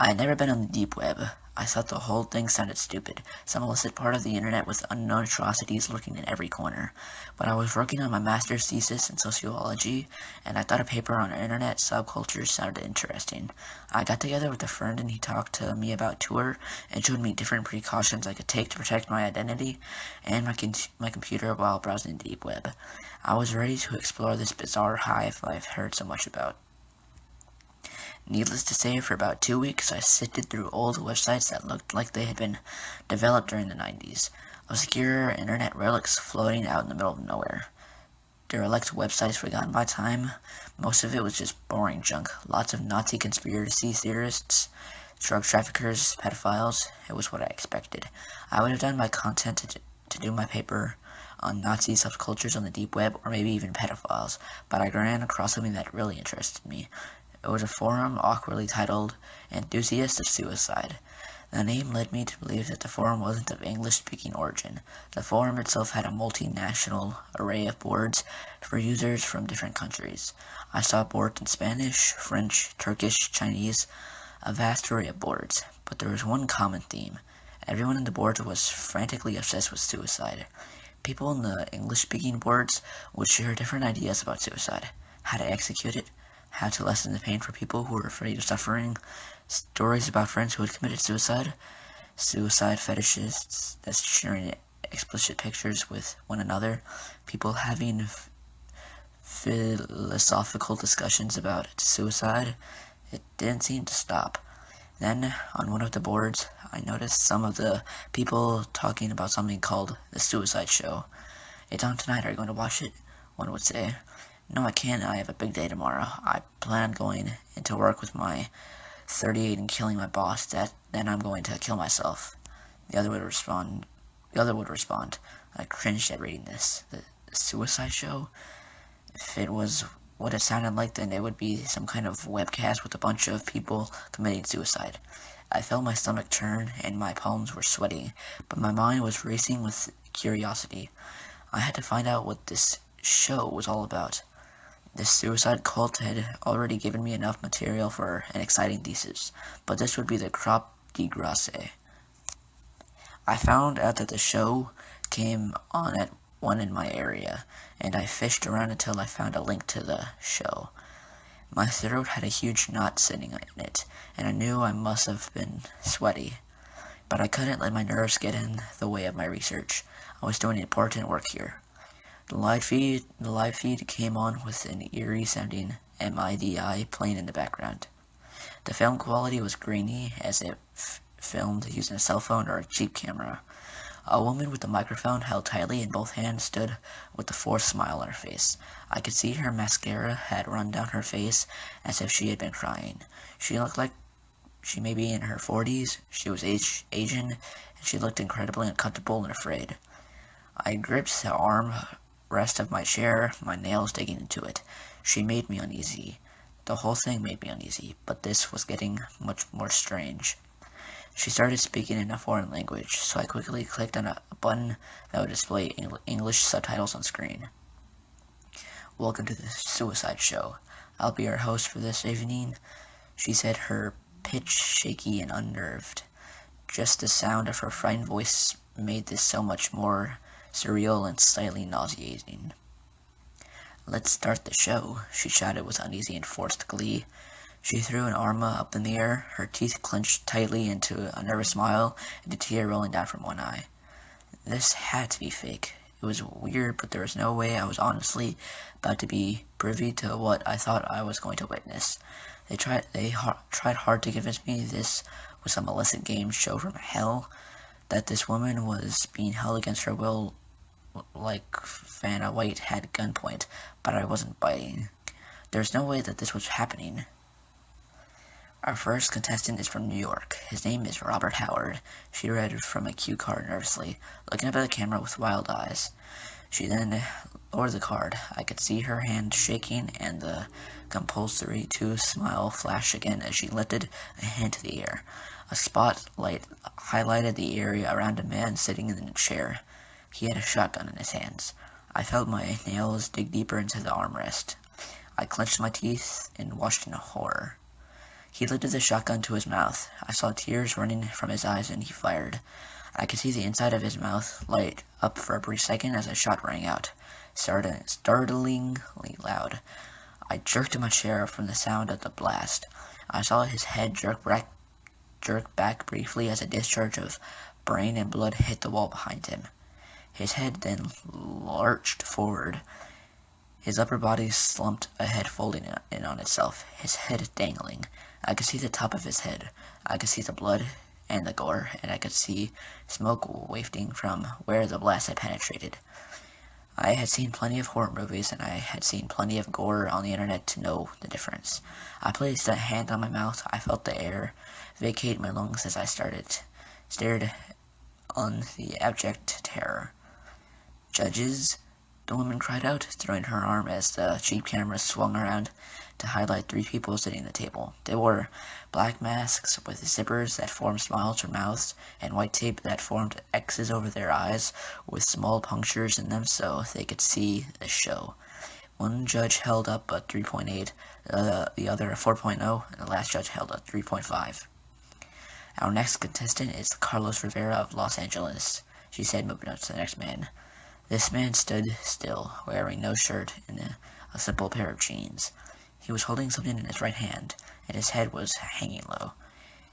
I had never been on the deep web. I thought the whole thing sounded stupid. Some illicit part of the internet with unknown atrocities lurking in every corner. But I was working on my master's thesis in sociology, and I thought a paper on internet subcultures sounded interesting. I got together with a friend and he talked to me about Tor and showed me different precautions I could take to protect my identity and my computer while browsing the deep web. I was ready to explore this bizarre hive I've heard so much about. Needless to say, for about 2 weeks, I sifted through old websites that looked like they had been developed during the 90s. Obscure internet relics floating out in the middle of nowhere. Derelict websites forgotten by time. Most of it was just boring junk. Lots of Nazi conspiracy theorists, drug traffickers, pedophiles. It was what I expected. I would have done my content to do my paper on Nazi subcultures on the deep web, or maybe even pedophiles, but I ran across something that really interested me. It was a forum awkwardly titled Enthusiasts of Suicide. The name led me to believe that the forum wasn't of English-speaking origin. The forum itself had a multinational array of boards for users from different countries. I saw boards in Spanish, French, Turkish, Chinese, a vast array of boards. But there was one common theme. Everyone in the boards was frantically obsessed with suicide. People in the English-speaking boards would share different ideas about suicide, how to execute it, how to lessen the pain for people who were afraid of suffering, stories about friends who had committed suicide, suicide fetishists that's sharing explicit pictures with one another, people having philosophical discussions about suicide. It didn't seem to stop. Then, on one of the boards, I noticed some of the people talking about something called The Suicide Show. It's on tonight, are you going to watch it? One would say. No, I can't. I have a big day tomorrow. I plan on going into work with my 38 and killing my boss. Then I'm going to kill myself. The other would respond. I cringed at reading this. The Suicide Show? If it was what it sounded like, then it would be some kind of webcast with a bunch of people committing suicide. I felt my stomach turn and my palms were sweating, but my mind was racing with curiosity. I had to find out what this show was all about. This suicide cult had already given me enough material for an exciting thesis, but this would be the crop de grace. I found out that the show came on at one in my area, and I fished around until I found a link to the show. My throat had a huge knot sitting in it, and I knew I must have been sweaty. But I couldn't let my nerves get in the way of my research. I was doing important work here. The live feed came on with an eerie-sounding MIDI playing in the background. The film quality was grainy, as if filmed using a cell phone or a cheap camera. A woman with a microphone held tightly in both hands stood with a forced smile on her face. I could see her mascara had run down her face as if she had been crying. She looked like she may be in her 40s. She was Asian, and she looked incredibly uncomfortable and afraid. I gripped the arm rest of my chair, my nails digging into it. She made me uneasy. The whole thing made me uneasy, but this was getting much more strange. She started speaking in a foreign language, so I quickly clicked on a button that would display English subtitles on screen. Welcome to the Suicide Show. I'll be your host for this evening, she said, her pitch shaky and unnerved. Just the sound of her frightened voice made this so much more surreal and slightly nauseating. Let's start the show, she shouted with uneasy and forced glee. She threw an arm up in the air, her teeth clenched tightly into a nervous smile, and a tear rolling down from one eye. This had to be fake. It was weird, but there was no way I was honestly about to be privy to what I thought I was going to witness. They tried hard to convince me this was some illicit game show from hell, that this woman was being held against her will like Vanna White had gunpoint, but I wasn't biting. There's no way that this was happening. Our first contestant is from New York. His name is Robert Howard. She read from a cue card nervously, looking up at the camera with wild eyes. She then lowered the card. I could see her hand shaking and the compulsory smile flash again as she lifted a hand to the air. A spotlight highlighted the area around a man sitting in a chair. He had a shotgun in his hands. I felt my nails dig deeper into the armrest. I clenched my teeth and watched in horror. He lifted the shotgun to his mouth. I saw tears running from his eyes and he fired. I could see the inside of his mouth light up for a brief second as a shot rang out, startlingly loud. I jerked in my chair from the sound of the blast. I saw his head jerk back briefly as a discharge of brain and blood hit the wall behind him. His head then lurched forward. His upper body slumped ahead, folding in on itself, his head dangling. I could see the top of his head. I could see the blood and the gore, and I could see smoke wafting from where the blast had penetrated. I had seen plenty of horror movies, and I had seen plenty of gore on the internet to know the difference. I placed a hand on my mouth. I felt the air vacate my lungs as I stared on the abject terror. "Judges?" the woman cried out, throwing her arm as the cheap camera swung around to highlight 3 people sitting at the table. They wore black masks with zippers that formed smiles for mouths and white tape that formed X's over their eyes with small punctures in them so they could see the show. One judge held up a 3.8, the other a 4.0, and the last judge held a 3.5. "Our next contestant is Carlos Rivera of Los Angeles," she said, moving up to the next man. This man stood still, wearing no shirt and a simple pair of jeans. He was holding something in his right hand, and his head was hanging low.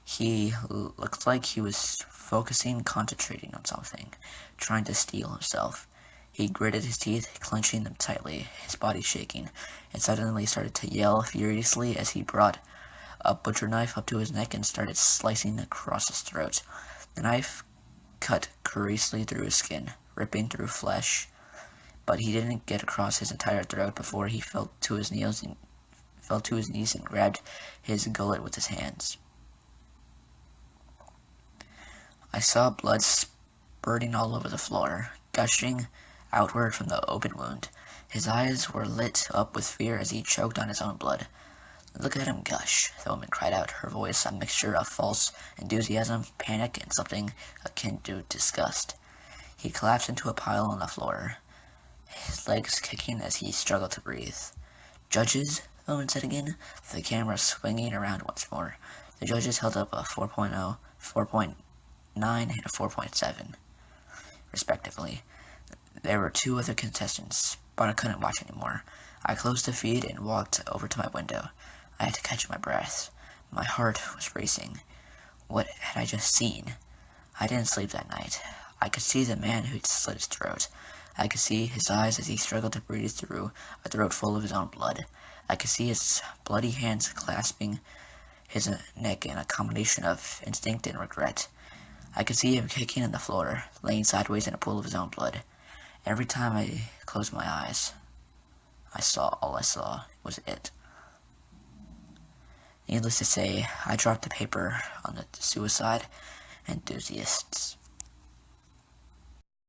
He looked like he was concentrating on something, trying to steel himself. He gritted his teeth, clenching them tightly, his body shaking, and suddenly started to yell furiously as he brought a butcher knife up to his neck and started slicing across his throat. The knife cut curiously through his skin, ripping through flesh, but he didn't get across his entire throat before he fell to his knees and grabbed his gullet with his hands. I saw blood spurting all over the floor, gushing outward from the open wound. His eyes were lit up with fear as he choked on his own blood. "Look at him gush," the woman cried out, her voice a mixture of false enthusiasm, panic, and something akin to disgust. He collapsed into a pile on the floor, his legs kicking as he struggled to breathe. "Judges?" the woman said again, the camera swinging around once more. The judges held up a 4.0, 4.9, and a 4.7, respectively. There were 2 other contestants, but I couldn't watch anymore. I closed the feed and walked over to my window. I had to catch my breath. My heart was racing. What had I just seen? I didn't sleep that night. I could see the man who'd slit his throat. I could see his eyes as he struggled to breathe through a throat full of his own blood. I could see his bloody hands clasping his neck in a combination of instinct and regret. I could see him kicking on the floor, laying sideways in a pool of his own blood. Every time I closed my eyes, all I saw was it. Needless to say, I dropped the paper on the suicide enthusiasts.